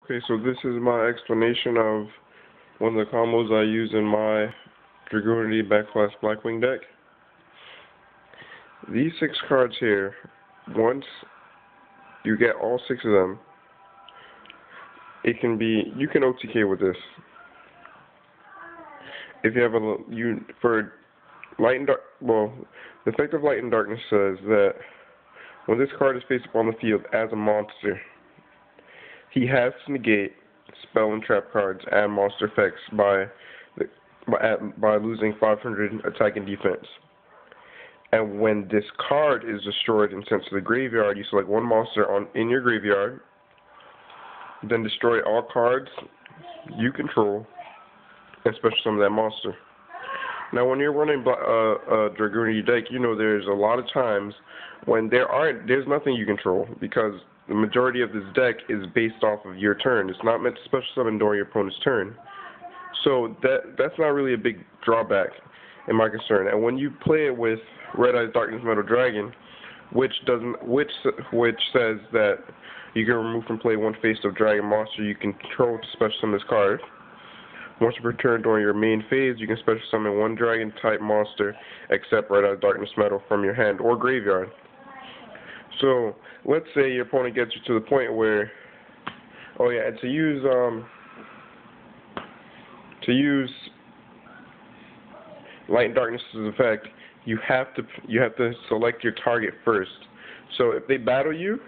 Okay, so this is my explanation of one of the combos I use in my Dragoonity / Blackwing deck. These 6 cards here, once you get all 6 of them, you can OTK with this. If you have for Light and Dark, well, the effect of Light and Darkness says that when this card is faced upon the field as a monster, he has to negate spell and trap cards and monster effects by losing 500 attack and defense. And when this card is destroyed and sent to the graveyard, you select one monster in your graveyard, then destroy all cards you control, and special summon that monster. Now, when you're running a Dragoonity deck, you know there's a lot of times when there's nothing you control, because the majority of this deck is based off of your turn. It's not meant to special summon during your opponent's turn. So that's not really a big drawback in my concern. And when you play it with Red Eyes Darkness Metal Dragon, which says that you can remove from play one face-up dragon monster you can control to special summon this card. Once you return during your main phase, you can special summon one dragon type monster except Red Eyes Darkness Metal from your hand or graveyard. So let's say your opponent gets you to the point where, oh yeah, and to use Light and Darkness's effect, you have to select your target first. So if they battle you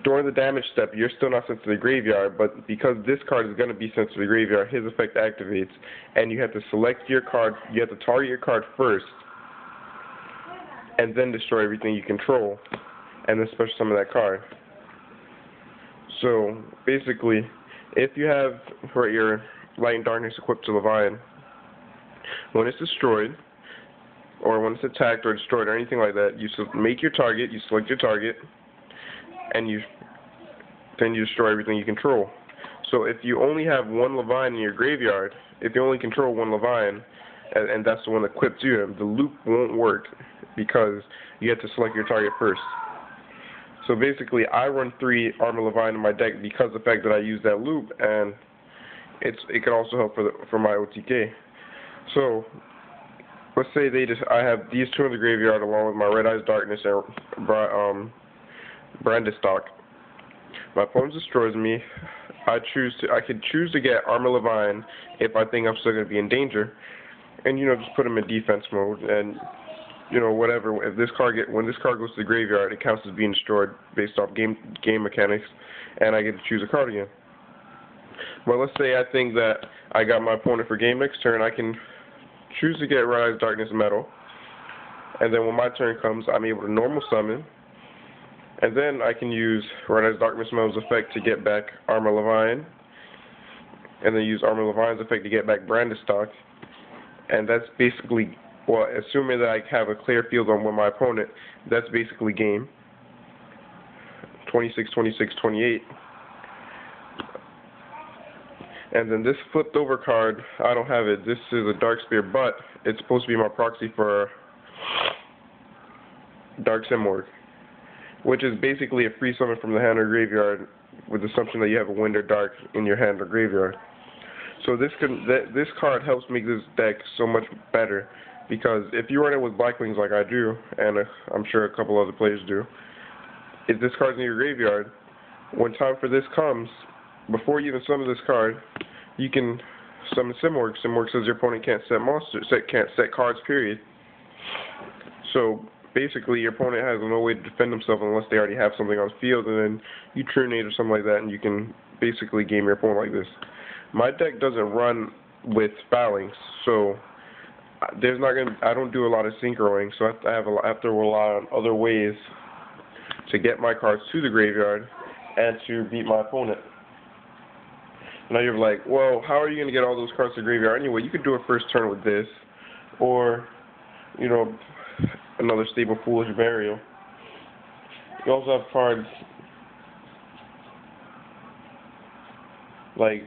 during the damage step, you're still not sent to the graveyard, but because this card is going to be sent to the graveyard, his effect activates, and you have to select your card. You have to target your card first, and then destroy everything you control, and then special summon that card. So basically, if you have your Light and Darkness equipped to Leviathan, when it's destroyed, or when it's attacked or destroyed or anything like that, you make your target, you select your target, and then you destroy everything you control. So if you only have one Leviathan in your graveyard, if you only control one Leviathan, and that's the one that equipped you, the loop won't work because you have to select your target first. So basically, I run 3 Armor Leviathan in my deck because of the fact that I use that loop, and it can also help for my OTK. So let's say I have these 2 in the graveyard along with my Red Eyes Darkness and Brandistock. My opponent destroys me. I could choose to get Armor Leviathan if I think I'm still going to be in danger, and just put him in defense mode, and whatever. If when this card goes to the graveyard, it counts as being destroyed based off game mechanics, and I get to choose a card again. Well, let's say I think that I got my opponent for game next turn, I can choose to get Red Eyes Darkness Metal, and then when my turn comes, I'm able to normal summon, and then I can use Red Eyes Darkness Metal's effect to get back Armor Leviathan, and then use Armor Leviathan's effect to get back Brandistock, and that's basically, well, assuming that I have a clear field on my opponent, that's basically game. 26, 26, 28. And then this flipped over card, I don't have it. This is a Dark Spear, but it's supposed to be my proxy for Dark Simorgh, which is basically a free summon from the hand or graveyard with the assumption that you have a Wind or Dark in your hand or graveyard. So this card helps make this deck so much better, because if you run it with Blackwings like I do, and I'm sure a couple other players do, if this card's in your graveyard, when time for this comes, before you even summon this card, you can summon Simorgh. Simorgh says your opponent can't set cards, period. So basically, your opponent has no way to defend himself unless they already have something on the field, and then you Trinate or something like that, and you can basically game your opponent like this. My deck doesn't run with Phalanx, so I don't do a lot of synchroing, so I have to rely on other ways to get my cards to the graveyard and to beat my opponent. Now you're like, well, how are you going to get all those cards to the graveyard anyway? You could do a first turn with this, or, another Stable Foolish Burial. You also have cards like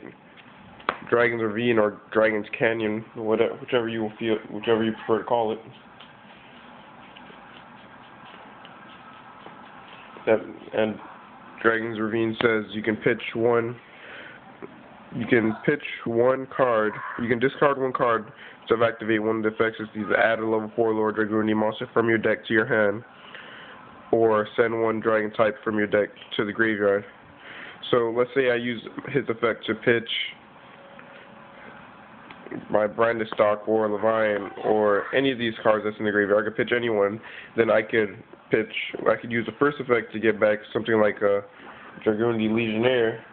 Dragon's Ravine or Dragon's Canyon, whichever you prefer to call it. And Dragon's Ravine says you can pitch one card. You can discard one card to activate one of the effects. It's either add a level 4 Lord Dragoon monster from your deck to your hand, or send one dragon type from your deck to the graveyard. So let's say I use his effect to pitch my Brandisstock or Levian or any of these cards that's in the graveyard. I could pitch anyone. Then I could use the first effect to get back something like a Dragoon Legionnaire.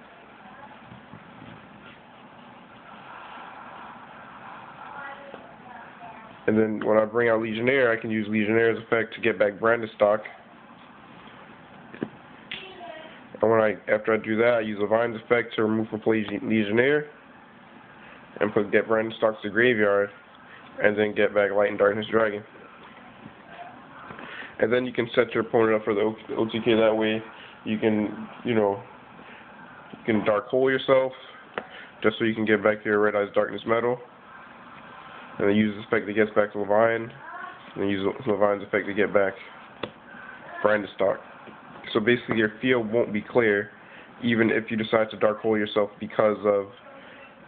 And then when I bring out Legionnaire, I can use Legionnaire's effect to get back Brandisstock. And after I do that, I use Levian's effect to remove from play Legionnaire and get Brandisstock to the graveyard, and then get back Light and Darkness Dragon. And then you can set your opponent up for the OTK. That way, you can, you can Dark Hole yourself, just so you can get back your Red Eyes Darkness Metal. And then use the effect that gets back to Levian, and then use Levian's effect to get back Brandisstock. So basically your field won't be clear, even if you decide to Dark Hole yourself because of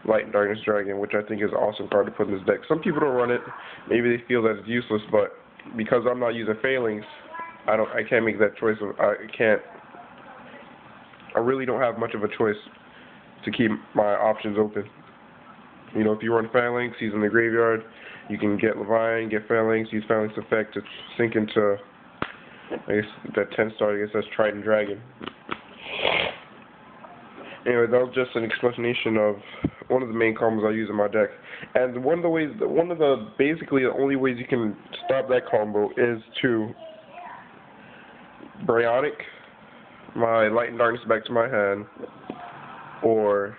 Light and Darkness Dragon, which I think is an awesome card to put in this deck. Some people don't run it. Maybe they feel that it's useless, but because I'm not using Failings, I can't make that choice. I really don't have much of a choice to keep my options open. If you run Phalanx, he's in the graveyard, you can get Levian, get Phalanx, use Phalanx effect to sink into, I guess, that 10-star, I guess that's Trident Dragon. Anyway, that was just an explanation of one of the main combos I use in my deck. And basically the only ways you can stop that combo is to Bryonic my Light and Darkness back to my hand, or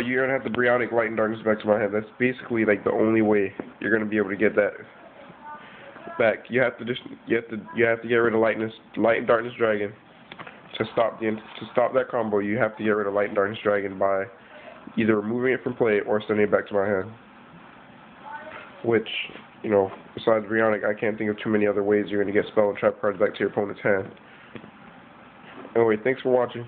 you're gonna have to Bryonic Light and Darkness back to my hand. That's basically like the only way you're gonna be able to get that back. You have to get rid of Light and Darkness Dragon to stop that combo. You have to get rid of Light and Darkness Dragon by either removing it from play or sending it back to my hand. Which, besides Bryonic, I can't think of too many other ways you're gonna get spell and trap cards back to your opponent's hand. Anyway, thanks for watching.